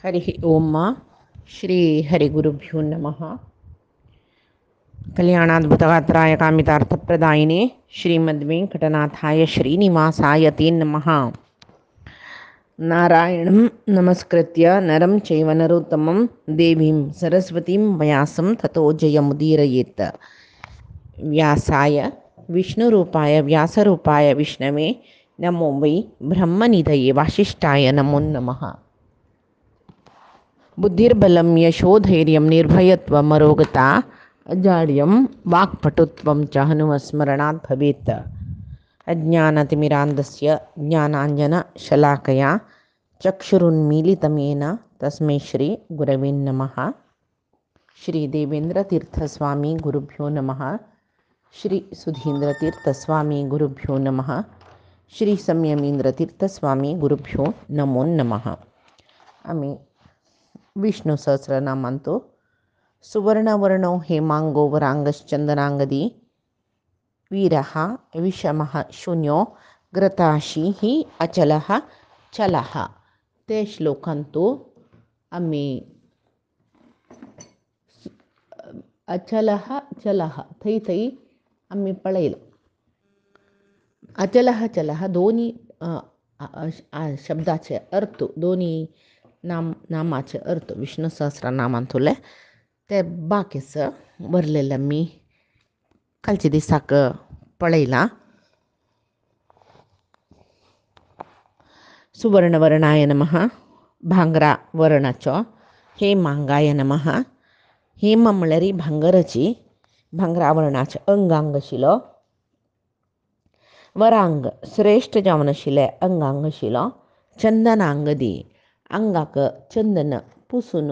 हरि ओम श्री हरिगुरुभ्यो नमः। कल्याणाद्भुतगात्राय कामितार्थप्रदायिने श्रीमद्वेंकटनाथाय श्रीनिवासाय ते नमः। नारायणं नमस्कृत्य नरं चैव नरोत्तमं देवीं सरस्वतीं व्यासं ततो जयमुदीरयेत्। व्यासाय विष्णुरूपाय व्यासरूपाय विष्णवे नमो वै ब्रह्मनिधये वासिष्ठाय नमो नमः। बुद्धिर्बलं यशोधैर्यं निर्भयत्वम् अरोगता अजाड्यं वाक्पटुत्वं च हनुमस्मरणात् भवेत्। अज्ञानतिमिरान्धस्य ज्ञानाञ्जनशलाकया चक्षुरुन्मीलितं येन तस्मै श्रीगुरवे नमः। श्रीदेवेन्द्रतीर्थस्वामी गुरुभ्यो नमः। श्रीसुधीन्द्रतीर्थस्वामी गुरुभ्यो नमः। श्रीसंयमीन्द्रतीर्थस्वामी गुरुभ्यो नमो नमः। आम्ही विष्णू सहस्रनामांतो सुवर्णवर्णो हेमांगो वरांगश्चंदनांगदी वीरः विषमः शून्यो ग्रताशी ही अचलः चलः. ते श्लोकांतो आम्ही अचलः चलः थै थै आम्ही पळयलो. अचलः चलः दोन्ही शब्दाचे अर्थ दोन्ही नामाचे अर्थ विष्णू सहस्रनामांतले ते बाकीच भरलेलं मी कालच्या दिसाक पळयला. सुवर्णवर्णाय नमः भांगरा वर्णाचो हेमांगाय नमः. हेम म्हळ्यार भांगराची भांगरा वर्णाचे अंगांग आशिल्लो. वरांग श्रेष्ठ जावन आशिल्ले अंगांग आशिल्लो. चंदनांगदी अंगाक चंदन पुसून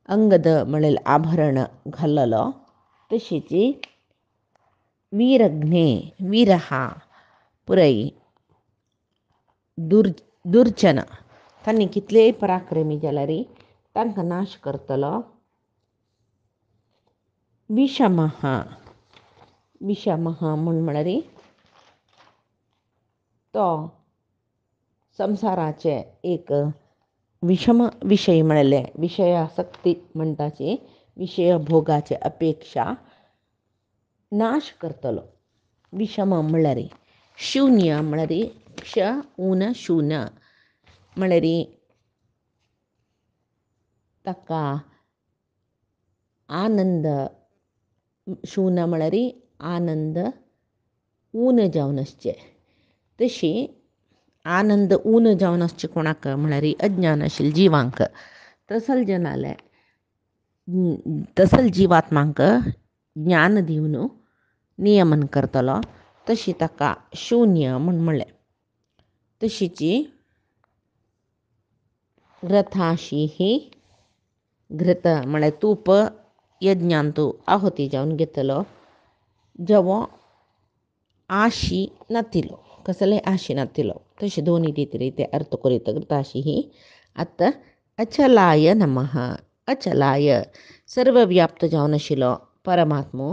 अंगद म्हळ्यार आभरण घाललो. तशीच वीरघ्ने वीरहा पुरय दुर्जन तांणी कितलेय पराक्रमी जाल्यार तांकां नाश करतलो. विषमः विषमः म्हळ्यार तो संसाराचे एक विषम विषय म्हणले विषयासक्ती म्हणटाची विषय भोगाचे अपेक्षा नाश करतलो. विषम म्हळ्यार शून्य म्हळ्यार क्ष ऊन शून्य म्हळ्यार ताका आनंद शून्य म्हळ्यार आनंद ऊन जावन आसचे. तशी आनंद ऊन जावन आसचे कोणाक म्हळ्यार अज्ञान आशिल्ल्या जिवांक. तसल जिवात्मांक ज्ञान दिवन नियमन करतलो. तशी ताका शून्य म्हणलें. तशीच घृताशी ही घृत म्हळ्यार तूप यज्ञांतू आहुती जावन घेतलो जवो आशी नातिलो कसले आशी नातिलो. तशें दोन्ही रिती अर्थ करीत घृताशी ही. आतां अचलाय नमः. अचलाय सर्वव्याप्त जावन आशिल्लो परमात्मो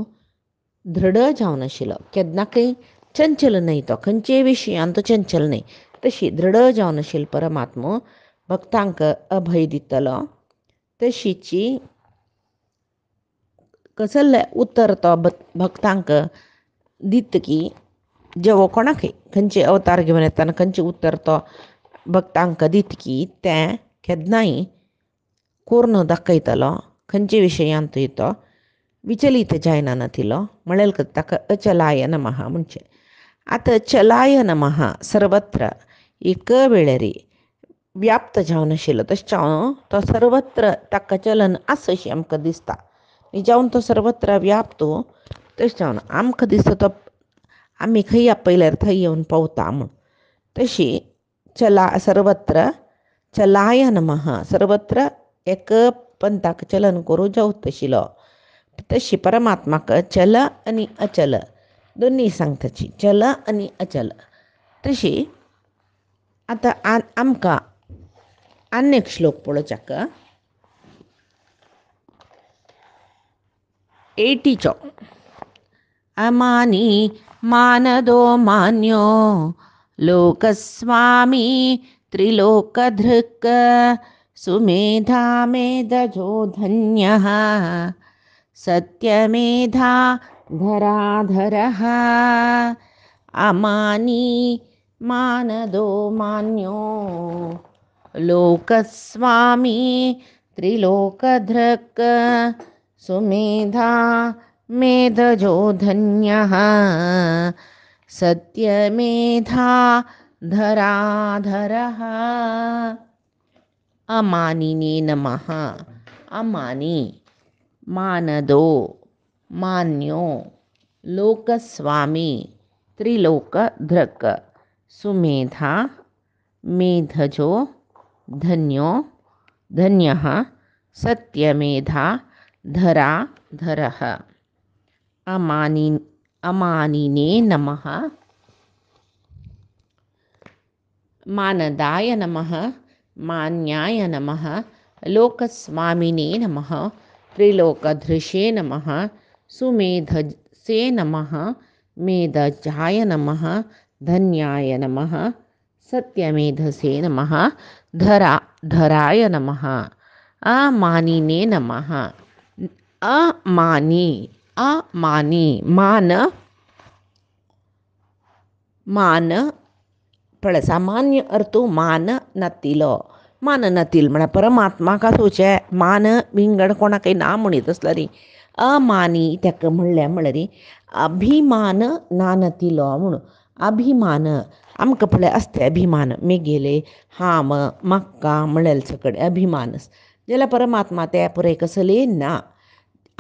दृढ जावन आशिल्लो. केन्नाकय चंचल न्हय तो खंयचेय विशयांत तो चंचल न्हय. तशी दृढ जावन आशिल्लो परमात्मो भक्तांक अभय दितलो. तशीच कसले उत्तर तो भक्तांक दितकी जेवो कोणाकय खंयचे अवतार घेवन येतना खंयचे उत्तर तो भक्तांक दितकी तें केन्नाय करून दाखयतलो. खंयचे विशयांतूय तो विचलीत जायना नातिलो म्हळ्यार ताका अचलाय नमः म्हणचे. आतां चलाय नमः सर्वत्र एक वेळार व्याप्त जावन आशिल्लो तशें जावन तो सर्वत्र ताका चलन आसा अशी आमकां दिसता. जावन तो सर्वत्र व्याप्त तशें जावन आमकां दिसता तो आमी खंय आपयल्यार थंय येवन पावता म्हूण. तशी सर्वत्र चलाय नमः सर्वत्र एक पंथाक चलन करूं जावत आशिल्लो. तशी परमात्माक चल आनी अचल दोनी सांगताची चल आनी अचल. तशी आतां आमकां आनी एक श्लोक पळोवच्याक 80चो. अमानी मानदो मान्यो लोकस्वामी त्रिलोकधृक् सुमेधा मेधजो धन्यः सत्यमेधा धराधरः अमानी मानदो मान्यो लोकस्वामी त्रिलोकधृक् सुमेधा मेधजो धन्यः सत्यमेधा धराधरः अमानिने नमः अमानी मानदो मान्यो लोकस्वामी त्रिलोकधृक् सुमेधा मेधजो धन्यो धन्यः सत्यमेधा धराधरः अमानिने नमः मानदाय नमः मान्याय नमः लोकस्वामिने नमः त्रिलोकधृषे नमः सुमेधसे नमः मेधजाय नमः धन्याय नमः सत्यमेधसे नमः धराय नमः अमानिने नमः अमानी मान पण सामान्य अर्थ मान नतील म्हणा परमात्मा का सोचे मान विंगड कोणा काही ना म्हणत असला रे अमानी त्याक म्हणल्या म्हण रे अभिमान ना नतील म्हणून अभिमान आमक पळय असते अभिमान मी गेले हाम मक्का म्हणेल सकडे अभिमानस ज्याला परमात्मा त्या पुरे कसले ना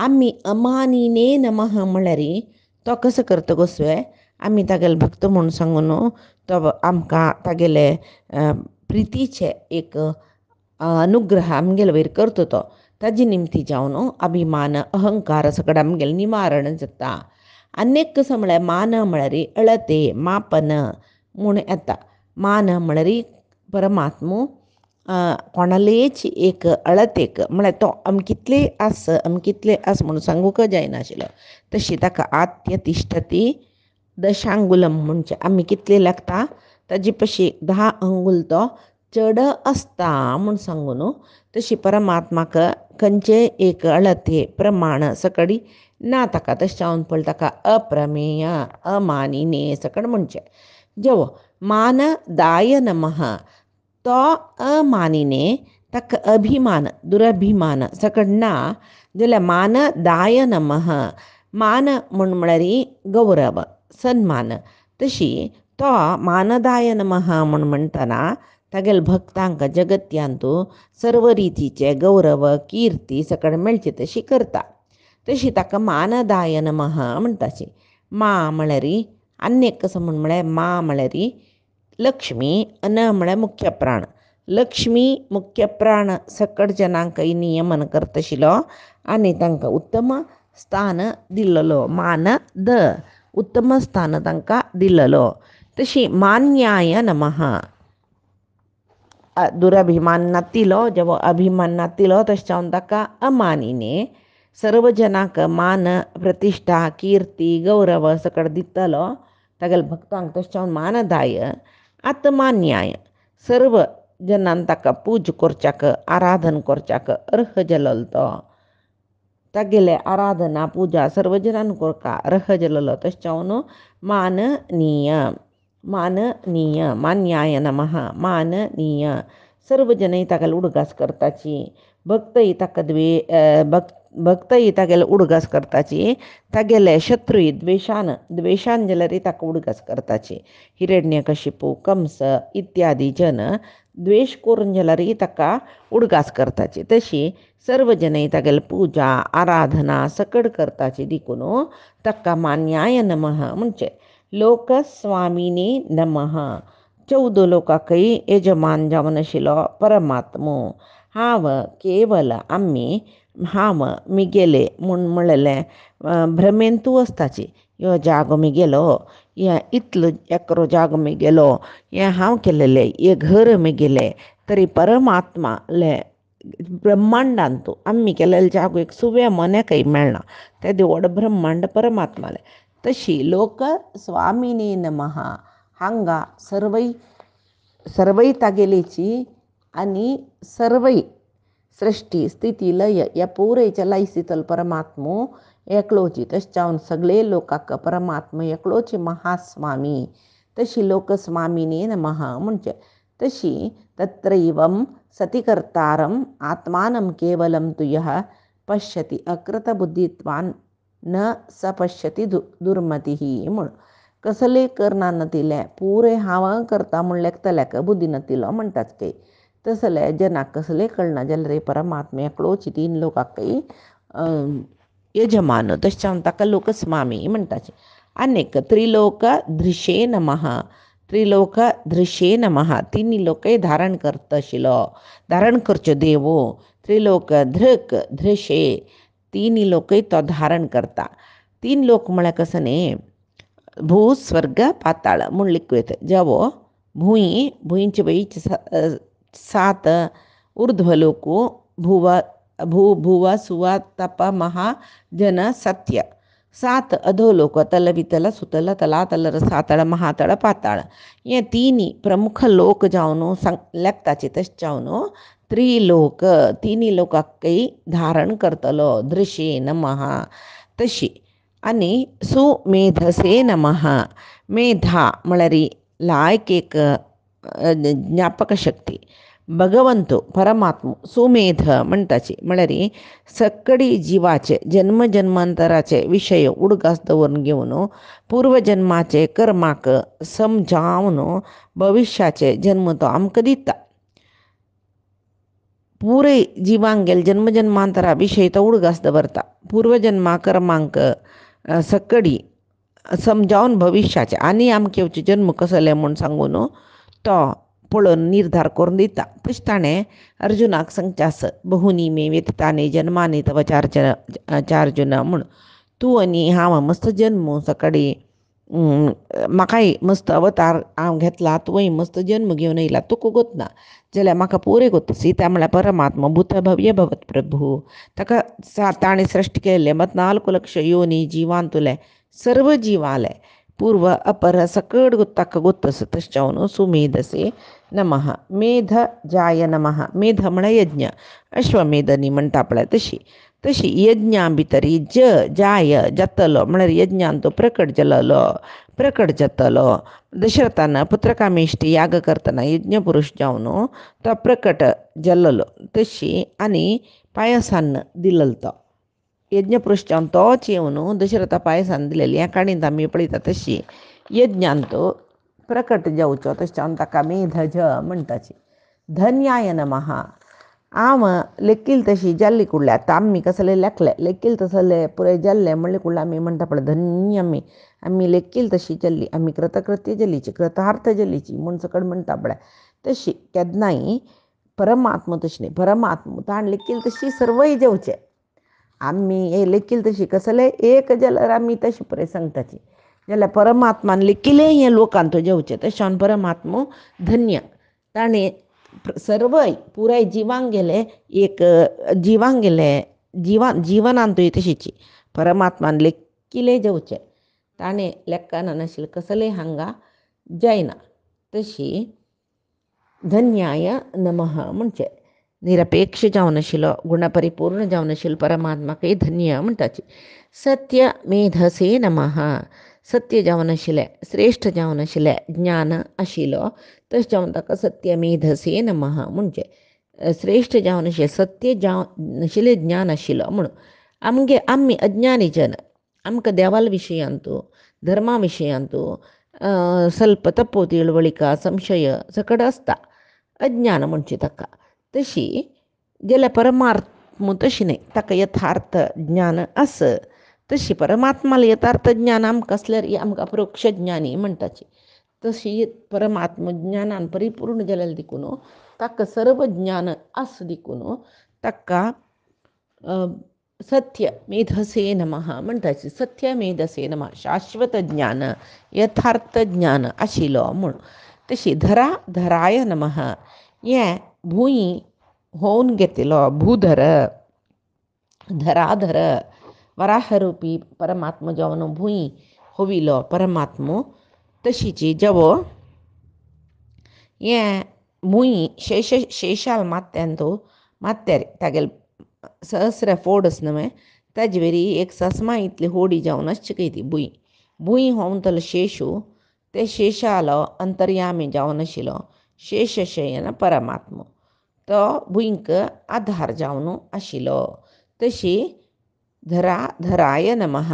आम्ही अमानीने नमः म्हणल्यारी तो कसं करतो गोस्वे आम्ही तागेले भक्त म्हणून सांगून तो आमकां तागेले प्रितीचे एक अनुग्रह आमगेले वयर करतो तो ताजे निमती जावन अभिमान अहंकार सकड आमगेले निवारण जाता अनेक कसं म्हळ्यार मान म्हळ्यार अळते मापन म्हूण येता मान म्हळ्यार परमात्मो कोणालेच एक अळतेक म्हळ्यार तो अमकितले आस म्हणून सांगूक जायनाशिल्लो तशी ताका आत्य तिश्ठती दशांगुलम म्हणजे आमी कितले लागता ताजे पशी 10 अंगुल तो चड असता म्हूण सांगून तशी परमात्माक खंयचे एक अळते प्रमाण सकडी ना ताका तशें जावन पळय ताका अप्रमेय अमानिने सकड म्हणचे जेवो मानदाय नमः तो अमानिने ताका अभिमान दुरभिमान सकड ना जाल्यार मानदाय नमः मान म्हळ्यार गौरव सन्मान तशी तो मानदाय नमः म्हणटना तागेले भक्तांक जगत्यांतू सर्व रितीचे गौरव कीर्ती सकड मेळची तशी करता तशी ताका मानदाय नमः म्हणटाची मा म्हळ्यार अनेक कसं म्हळ्यार मा म्हळ्यार लक्ष्मी अन म्हळ्यार मुख्य प्राण लक्ष्मी मुख्य प्राण सकड जनांक नियमन करतशिलो आनी तांकां उत्तम स्थान दिल्लो मान उत्तम स्थान तांकां दिल्लो तशी मान्याय नमः दुरभिमान नातिलो जेवो अभिमान नातिलो तशें जावन ताका अमानिने सर्व जनांक मान प्रतिश्ठा कीर्ती गौरव सकड दितलो तागेले भक्तांक तशें जावन मानदाय आत्मान्याय सर्व जनांक ताका पूज करच्याक आराधन करच्याक अर्ह जालोलो तो तागेले आराधना पुजा सर्व जनांक करता अर्ह जालोलो तशें जावन माननीय मान्याय नमः माननीय सर्व जनां तागेले उडगास करताची भक्तय ताका भक्तय तागेले उडगास करताची तागेले शत्रूय द्वेशान जाल्यार ताका उडगास करताची हिरण्यकशिपू कंस इत्यादी जन द्वेश करून जाल्यार ताका उडगास करताची तशी सर्व जनां तागेले पुजा आराधना सकड करताची देखून ताका मान्याय नमः म्हणजे लोकस्वामिने नमः 14 लोकांकय यजमान जावन आशिल्लो परमात्मो हांव केवल आम्ही हांव मिगेले म्हूण म्हणलें भ्रमेन तूं वचताची ह्यो जागो मिगेलो हे इतलो एकरो जागो मिगेलो हे हांव केलेले हे घर मिगेले तरी परमात्माले ब्रह्मांडांतू आम्ही केलेले जागो एक सुवे मनेकय मेळना ते व्हड ब्रह्मांड परमात्माले तशी लोक स्वामिने नमः हांगा सर्वय तागेलीची आणि सर्वई सृष्टी स्थिती लय या पुरेच्या लायसीतल परमात्मो एकलोची तशावन सगळे लोकाक परमात्म एकलोची महास्वामी तशी लोकस्वामिने नमः म्हणजे तशी तत्रैवं सतिकर्तारम आत्मानं केवलं तु यः पश्यति अकृतबुद्धित्वान् न स पश्यति दुर्मतीही म्हणून कसले करना नतिले पुरे हावा करता म्हणल्याक तल्याक बुद्धी नतिलो म्हणटात काही तसले जनाक कसले कळना जलरे परमात्मे एकलोची तीन लोकाक काही यजमान तशावन ताका लोकस्वामी म्हणटाचे अनेक त्रिलोक दृशे नमः त्रिलोक दृशे नमः तिन्ही लोकय धारण करत आशिल्लो धारण करच्यो देवो त्रिलोक धृक धृशे तिन्ही लोकय तो धारण करता तीन लोक म्हळ्यार कसं न्ही भू स्वर्ग पाताळ म्हूण लिखूं जेवो भुंयचे वयचे 7 ऊर्ध्वलोको भुव सुव तप महा जन सत्य 7 अधोलोक तल वितल सुतल तलातल रसातळ महातळ पाताळ हे तिन्ही प्रमुख लोक जावन लेखताचे तशें जावन त्रिलोक तिन्ही लोकांकय धारण करतलो दृशे नमः तशी आणि सुमेधसे नमः मेधा म्हळ्यार लायक एक ज्ञापक शक्ती भगवंतो परमात्मो सुमेध म्हणटाची म्हळ्यार सकडी जीवाचे जन्मजन्मांतराचे विषय उडगास दवरून घेवन पूर्वजन्माचे कर्माक समजावन भविष्याचे जन्म तो आमकां दिता पुरे जिवांक गेले जन्मजन्मांतरा विशय तो उडगास दवरता पूर्वजन्मा कर्मांक सकडी समजावन भविष्याचे आनी आमचे जन्म कसले म्हूण सांगून तो पळोवन निर्धार करून दिता तशें ताणें अर्जुनाक सांगचें बहुनी मे व्यतीतानी जन्मानी तव चार्जुन म्हूण तूं आनी हांव मस्त जन्म सकाळी म्हाकाय मस्त अवतार हांव घेतला तुवें मस्त जन्म घेवन येयला तुका गोतना जाल्यार म्हाका पुरे गोत सीता म्हळ्यार परमात्मा भूत भव्य भवत प्रभू ताका ताणें सृश्टी केल्ले 14 लक्ष योनी जिवांतुले सर्व जीवाले पूर्व अपर सकड ताका गोतस तशें जावन सुमेधसे नमः मेध जाय नमः मेध म्हळ्यार यज्ञ अश्वमेधनी म्हणटा पळय तशी यज्ञा भितरी जाय जातलो म्हळ्यार यज्ञान तो प्रकट जातलो दशरथान पुत्रकामेष्टी याग करतना यज्ञ पुरुष जावन तो प्रकट जाल्लो तशी आनी पायसान दिलेलो तो यज्ञ पुरुष जावन तोच येवन दशरथा पायसान दिलेली ह्या काणींत आमी पळयता तशी यज्ञान तो प्रकट जावचो तशें जावन ताका मेधज म्हणटाची धन्याय नमः हांव लेखील तशी जाल्ली कुडल्या आतां आमी कसले लेखले लेखील तसले पुरे जाल्ले म्हणले कुडल्या आमी म्हणटा पळय धन्य आमी लेखील तशी जाल्ली आमी कृतकृत्य जाल्लीची कृतार्थ जाल्लीची म्हूण सकड म्हणटा पळय तशी केन्नाय परमात्म तशी न्ही परमात्म ताण लेखील तशी सर्वय जेवचे आमी हे लेखील तशी कसले एक जाल्यार आमी तशी पुरे सांगताची जाल्यार परमात्मान लेखिले हे लोकांत जेवचे तशें परमात्मो धन्य ताणें सर्वय पुराय जिवांक गेले एक जिवांक गेले जिवनांतूय तशीची परमात्मान लेखिले जेवचे ताणें लेखान नाशिल्ले कसले हांगा जायना तशी धन्याय नमः म्हणचे निरपेक्ष जावन आशिल्लो गुणपरिपूर्ण जावन आशिल्लो परमात्माकय धन्य म्हणटाची सत्य मेधसे नमः सत्य जावन आशिल्लें श्रेश्ठ जावन आशिल्लें ज्ञान आशिल्लो तशें जावन ताका सत्य मेधसे नमः म्हणजे श्रेश्ठ जावन आशिल्लें सत्य जावन आशिल्लें ज्ञान आशिल्लो म्हणून आमी अज्ञानी जन आमकां देवाल विशयांतू धर्मा विशयांतू ಸ್ವಲ್ಪ ತಪ್ಪು ತಿಳುವಳಿಕೆ ಸಂಶಯ सकड आसता अज्ञान म्हणचे ताका तशी जाल्यार परमात्मा तशी न्ही ताका यथार्थ ज्ञान आस तशी परमात्माला यथार्थ ज्ञान आमकां असल्यार आमकां अपरोक्ष ज्ञानी म्हणटाची तशी परमात्मा ज्ञानान परिपूर्ण जाल्यार देखून ताका सर्व ज्ञान आस देखून ताका सत्य मेधसे नमः म्हणटाची सत्य मेधसे नमः शाश्वत ज्ञान यथार्थ ज्ञान आशिल्लो म्हूण तशी धराय नमः हें भूंय होवन घेतिल्लो भूधर धराधर वराहरूपी परमात्मा जावन भूंय होविलो परमात्मो तशीची जेवो हें मुई शेशाल मात्यांतो मात्यारे तागेल सहस्र फोडस नवे ताजवेरी एक ससमा इतली होडी जाऊनच चिकई ती बुई बुई होऊन तल शेषू ते शेषाल अंतर्यामी जाऊन आशिलो शेषशयन परमात्म तो भुईंक आधार जावन आशिलो तशी धराय नमः.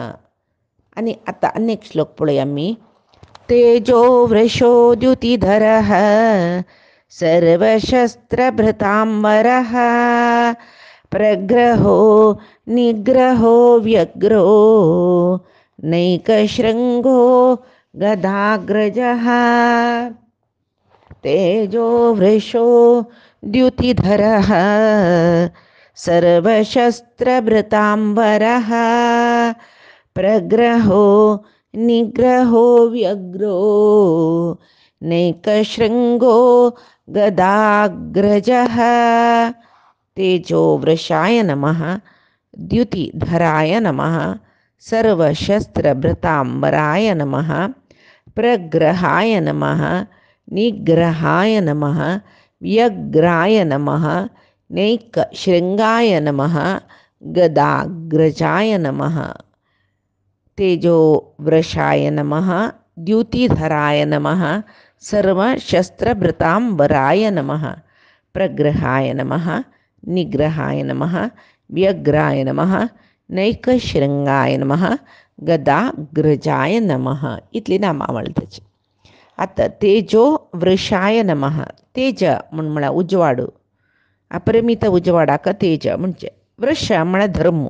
आणि आता अनेक श्लोक पळूया मी. तेजो वृषो द्युतिधरः सर्वशस्त्रभृतांबरः प्रग्रहो निग्रहो व्यग्रो नैकशृङ्गो गदाग्रजः. तेजो वृषो द्युतिधरः सर्वशस्त्रभृतांबरः प्रग्रहो निग्रहो व्यग्रो नैकशृङ्गो गदाग्रजः. तेजो वृषाय नमः द्युतिधराय नमः सर्वशस्त्रभृतांबराय नमः प्रग्रहाय नमः निग्रहाय नमः व्यग्राय नमः नैकशृङ्गाय नमः गदाग्रजाय नमः. तेजो वृषाय नमः द्युतिधराय नमः सर्वशस्त्रभृतांबराय नमः प्रग्रहाय नमः निग्रहाय नमः व्यग्राय नमः नैकशृङ्गाय नमः गदाग्रजाय नमः. इतली नामावळ त्याची. आता तेजो वृषाय नमः. तेज म्हणा उजवाडू अपरिमित उजवाडाक तेज म्हणजे वृष म्हणा धर्म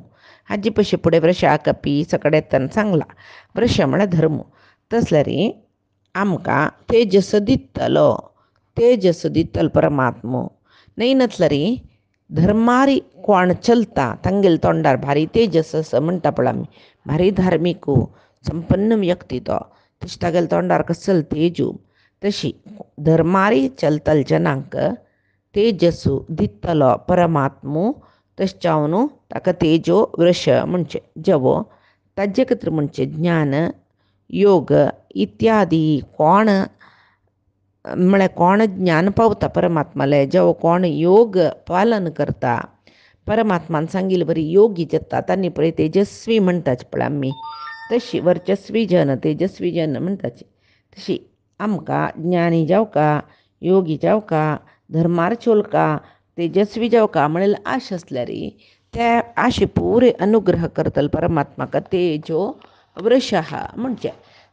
हाजी पशी पुढे वृषा कपी सकड येताना चांगला वृष म्हणा धर्म तसलं रे आमका तेजस दित्तल परमात्म नाही नसलं रे धर्मारी कोण चलता तंगेल तोंडार भारी तेजस असं म्हणता पण आम्ही भारी धार्मिक संपन्न व्यक्ती तो तशी तागेल तोंडार कसल तेजू तशी धर्मारी चलतल जनांक तेजस्सु दित्तलो परमात्मू तश्चावनु ताका तेजो वृष म्हणजे जवो तज्जकत्र म्हणजे ज्ञान योग इत्यादी कोण म्हळ्यार कोण ज्ञान पावता परमात्माले जवो कोण योग पालन करता परमात्मान सांगिल्ले बरी योगी जाता तांणी पळय तेजस्वी म्हणटाच पळय आमी तशी वर्चस्वी जन तेजस्वी जन म्हणटाची तशी आमकां ज्ञानी जावका योगी जावका धर्मार चोलका तेजस्वी जावका म्हणल्यार आश आसल्यार त्या आशे पुरे अनुग्रह करतल परमात्माका तेजो वृषः म्हणजे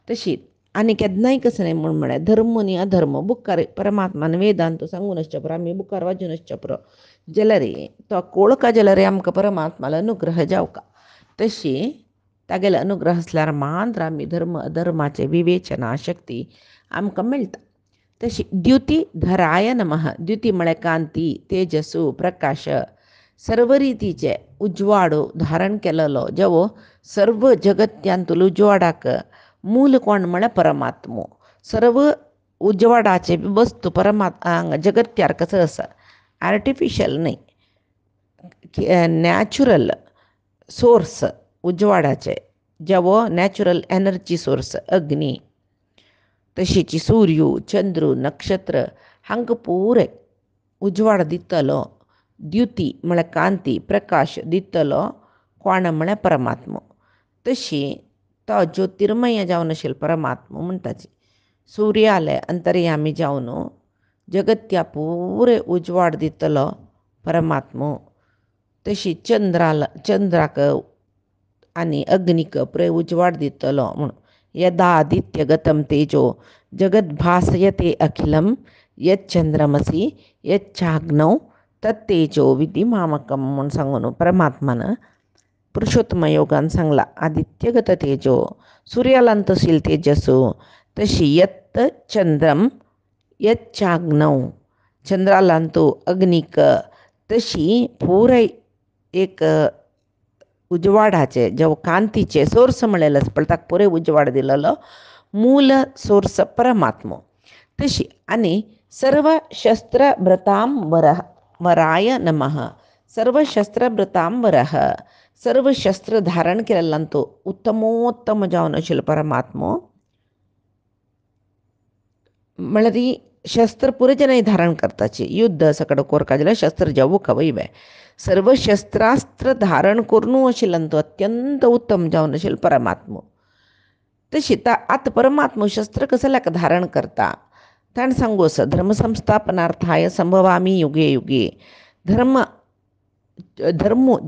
तशी आनी केन्नाय कसं नाही म्हण म्हळ्यार धर्म न्ही अधर्म बुकार परमात्मान वेदांत सांगून आसच्या पुरो आमी बुकार वाचून आसच्या पुरो जाल्यार तो कोळका जाल्यार आमकां परमात्माला अनुग्रह जावका तशी तागेले अनुग्रह आसल्यार मात्र आमी धर्म अधर्माचे विवेचना शक्ती आमकां मेळटा. तशी द्युतिधराय नमः. द्युती म्हळ्यार कांती तेजसू प्रकाश सर्व रितीचे उजवाड धारण केलेलो जवो सर्व जगत्यांतूल उजवाडाक मूल कोण म्हळ्यार परमात्मो सर्व उजवाडाचे वस्तू जगत्यार कसं आसा आर्टिफिशियल नाही नॅचरल सोर्स उजवाडाचे जवो नॅचरल एनर्जी सोर्स अग्नी तशीची सूर्य चंद्र नक्षत्र हांकां पुरे उजवाड दितलो द्युती म्हळ्यार कांती प्रकाश दितलो कोण म्हळ्यार परमात्मो तशी तो ज्योतिर्मय जावन आशिल्लो परमात्मो म्हणटाची सूर्याले अंतर्यामी जावन जगत्या पुरे उजवाड दितलो परमात्मो तशी चंद्राक आनी अग्नीक पुरे उजवाड दितलो म्हण यदादित्यगतं तेजो जगद्भासयते अखिलं यच्चंद्रमसी यच्चाग्नौ तत्तेजो विधिमामकं म्हणून सांगून परमात्मान पुरुषोत्तम योगान सांगला आदित्यगत तेजो सूर्यालांत असील तेजसू तशी यत् चंद्रम यच्चाग्नौ चंद्रालांतू अग्नीक तशी पुराय एक उजवाडाचे जो कांतीचे सोर्स म्हणलेलो आसा पळय ताका पुरे उजवाड दिलेलो मूल सोर्स परमात्मो तशी आनी सर्व शस्त्रभृतांबराय नमः. सर्व शस्त्रभृतांबरः सर्व शस्त्र धारण केलेल्यांतो उत्तमोत्तम जावन आशिल्लो परमात्मो म्हळ्यार शस्त्र पुरेचे नाही धारण करताचे युद्ध सकड कोरकाजेला शस्त्र जाऊ खवैवे सर्व शस्त्रास्त्र धारण करून आशिल्लो अत्यंत उत्तम जावन आशिल्लो परमात्मो तशी आत परमात्मो शस्त्र कसल्याक धारण करता ताण सांगू असं धर्मसंस्थापनार्थाय संभवामी युगे युगे धर्म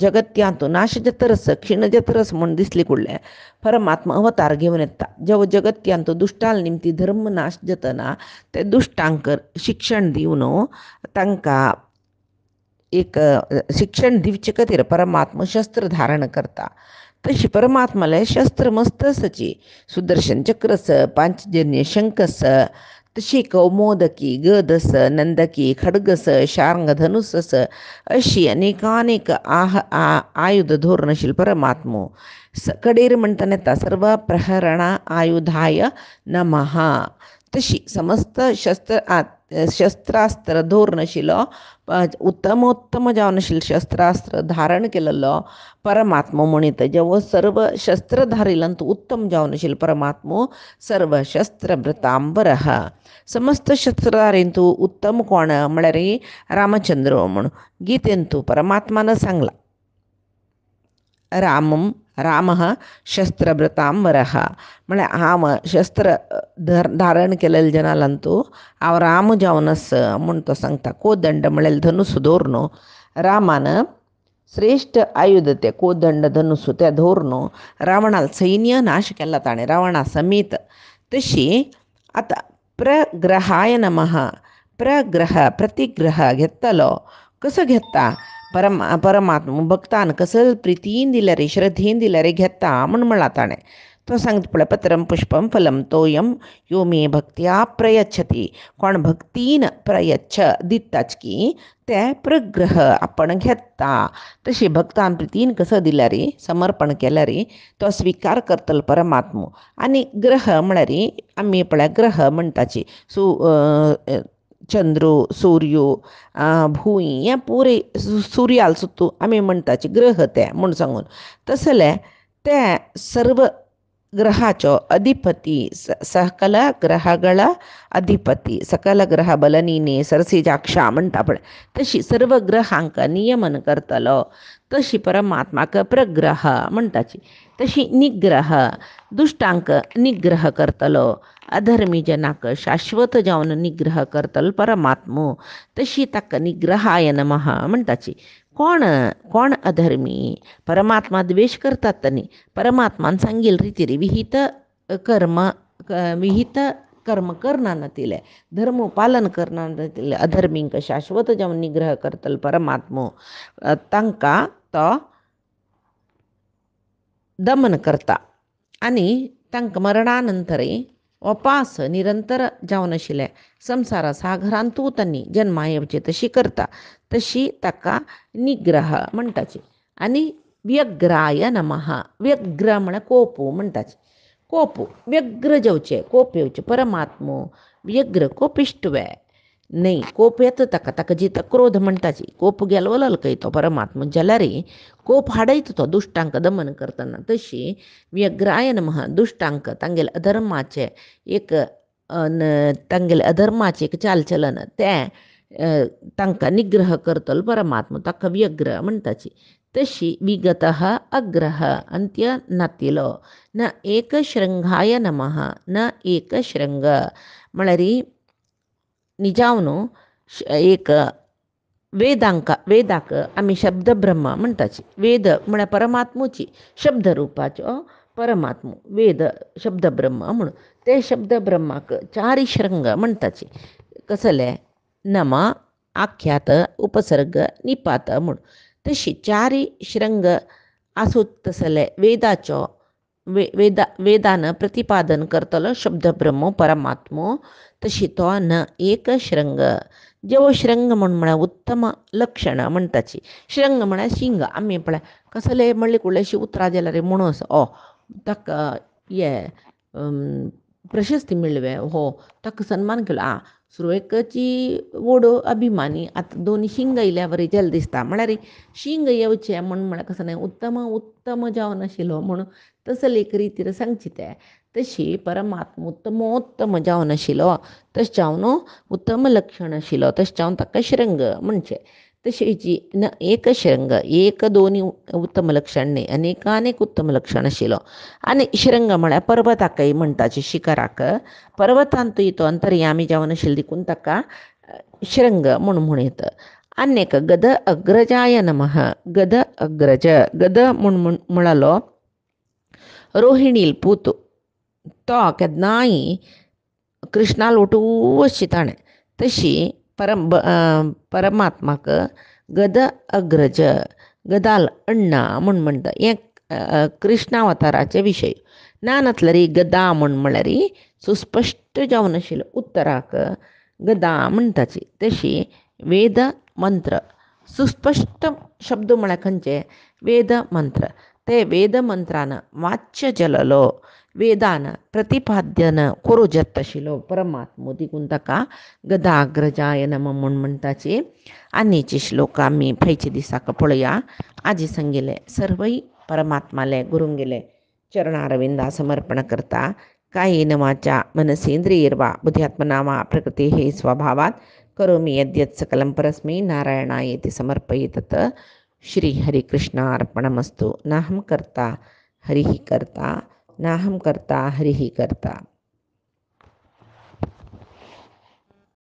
जगत्यांतू नाश जतरस क्षीण जतरस म्हणून दिसली कुडले परमात्मा अवतार घेऊन येता जेव्हा जगत्यांतू दुष्टाल निमती धर्म नाश जतना ते दुष्टांक शिक्षण दिवन तांकां एक शिक्षण दिवचे खातीर परमात्मा शस्त्र धारण करता तशी परमात्माले शस्त्र मस्तसची सुदर्शन चक्रस पांचजन्य शंकस तशी कौमोदकी गदस नंदकी खड्गस शार्ंग धनुसस अशी अनेकानेक आयुध धोरणशील परमात्मो कडेर म्हणताना येता सर्व प्रहरणा आयुधाय नमः तशी समस्त शस्त्रास्त्र धोरणशिलो उत्तमोत्तम जावनशील शस्त्रास्त्र धारण केलेलो परमात्मो म्हणीत जेव्हा सर्व शस्त्र धारिलंतू उत्तम जावनशील परमात्मो सर्व शस्त्र भृतांबरः समस्त शस्त्रधारेंतू उत्तम कोण म्हळ्यार रामचंद्र म्हणून गीतेंतू परमात्मानं सांगला रामः शस्त्रभृतांबरः म्हळ्यार हांव शस्त्र धारण केलेले जनालंतू हांव राम जावनस म्हूण तो सांगता कोदंड म्हळ्यार धनुस धोरणो रामान श्रेष्ठ आयुध ते कोदंड धनुस ते धोरणो रावणाल सैन्य नाश केला ताणें रावणा समेत तशी आता प्रग्रहाय नमः प्रतिग्रह घेतलो कसो घेता परमात्मा भक्तान कसं प्रितीन दिल्या रे श्रद्धेन दिल्या रे घेता म्हणला ताणें तो सांगता पळय पत्रम पुष्पम फलम तोयम यो मे भक्त्या प्रयच्छती कोण भक्तीन प्रयच्छ दिताच की ते प्रग्रह आपण घेता तशी भक्तान प्रितीन कसं दिल्या रे समर्पण केलं रे तो स्वीकार करतलो परमात्मो आनी ग्रह म्हळ्यार आमी पळय ग्रह म्हणटाची चंद्र सूर्य भूई हे पुरे सूर्याल सुत्तू आमी म्हणटाचे ग्रह ते म्हूण सांगून तसले ते सर्व ಗ್ರಹಾಚೋ ಅಧಿಪತಿ ಸಕಲ ಗ್ರಹಗಳ अधिपती सकल ग्रह बल नीने सरसिजाक्ष म्हणटा पळय तशी सर्व ग्रहांक नियमन करतलो तशी परमात्माक प्रग्रह म्हणटाची तशी निग्रह दुष्टांक निग्रह करतलो अधर्मी जनाक शाश्वत जावन निग्रह करतलो परमात्मो तशी ताका निग्रहाय नमः म्हणटाची कोण अधर्मी परमात्मा द्वेष करतात त्यांनी परमात्मान सांगील रितीरी विहित कर्म करना नतिले धर्म पालन करना नतिले अधर्मींक शाश्वत जावन निग्रह करतल परमात्मो तांकां तो दमन करता आनी तांकां मरणानंतरी वापास निरंतर जावन आशिल्ले संवसारा सागरांतू तांणी जन्मा येवचे तशी करता तशी ताका निग्रह म्हणटाची आनी व्यग्राय नमः व्यग्र म्हळ्यार कोपू म्हणटाची कोप व्यग्र जेवचे कोप येवचे परमात्मो व्यग्र कोपिश्टवे न्ही कोप येता ताका जिता क्रोध म्हणटाची कोप गेलो खंय तो परमात्मा जाल्यार कोप हाडयता तो दुश्टांक दमन करतना तशी व्यग्राय नमः दुश्टांक तांगेले अधर्माचे एक एक चालचलन तें तांकां निग्रह करतलो परमात्मा ताका व्यग्र म्हणटाची तशी विगतः अग्रह अंत्य नातिलो न एकशृंगाय नमः न एकशृंग म्हळ्यार निजावनो एक वेदाक आमी शब्द ब्रह्म म्हणटाची वेद म्हळ्यार परमात्मोची शब्द रुपाचो परमात्मो वेद शब्द ब्रह्म म्हणून ते शब्द ब्रह्माक चारी श्रंग म्हणटाची कसले नम आख्यात उपसर्ग निपात म्हूण तशी चारी श्रंग आसूत तसले वेदाचो वेदान प्रतिपादन करतलो शब्द ब्रह्मो परमात्मो तशी तो न एक श्रंग जेवो श्रंग म्हळ्यार उत्तम लक्षण म्हणटाची श्रंग म्हळ्यार शिंग आमी पळय कसले म्हणले कुळशी उतरां जाल्यार म्हणूस ताका हे प्रशस्ती मेळ्ळी हो ताका सन्मान केलो सुरवेकाची वडो अभिमानी आतां दोन शिंग येयल्या बरें जेल दिसता म्हळ्यार शिंग येवचे म्हळ्यार कसो न्हय उत्तम जावन आशिल्लो म्हणून तसले एक रितीर सांगची ते तशी परमात्मा उत्तमोत्तम जावन आशिल्लो तशें जावन उत्तम लक्षण आशिल्लो तशें जावन ताका श्रंग म्हणचे. तशी न एक श्रंग एक दोन उत्तम लक्षण न्ही, अनेकानेक उत्तम लक्षण आशिल्लो. आनी श्रंग म्हळ्यार पर्वताकय म्हणटाचे शिखराक, पर्वतांतूय तो अंतर्यामी जावन आशिल्लो देखून ताका श्रंग म्हणून म्हणीत. आनीक गद अग्रजाय नमः. गद अग्रज, गद म्हणालो रोहिणील पूत. तो केन्नाय कृष्णा लोटूच ताणें. तशी परमात्माक गद अग्रज, गदाल अण्णा म्हणटा. हें कृष्णावताराचे विशय. ना नतल्यार गदा म्हळ्यार सुस्पश्ट जावन आशिल्लो उत्तराक गदा म्हणटाची. तशी वेद मंत्र सुस्पश्ट शब्द म्हळ्यार खंयचे? वेद मंत्र. ते वेद मंत्रान वाच्य जाल्लो, वेदान प्रतिपाद्यन करूं येता आशिल्लो परमात्मो देखून ताका गदाग्रजाय नमः म्हूण म्हणटाची. आनीचे श्लोक आमी फायच्या दिसाक पळोवया. आजी सांगिल्ले सर्वय परमात्माले गुरूंगेले चरणारविंदा समर्पण करता. कायेन वाचा मनसेंद्रियैर्वा बुद्ध्यात्मना वा प्रकृतेः स्वभावात् करोमि यद्यत् सकलं परस्मै नारायणायेति समर्पयेत्. श्री हरिकृष्णार्पणमस्तु. नाहं कर्ता हरिः कर्ता, नाहं कर्ता हरिः कर्ता.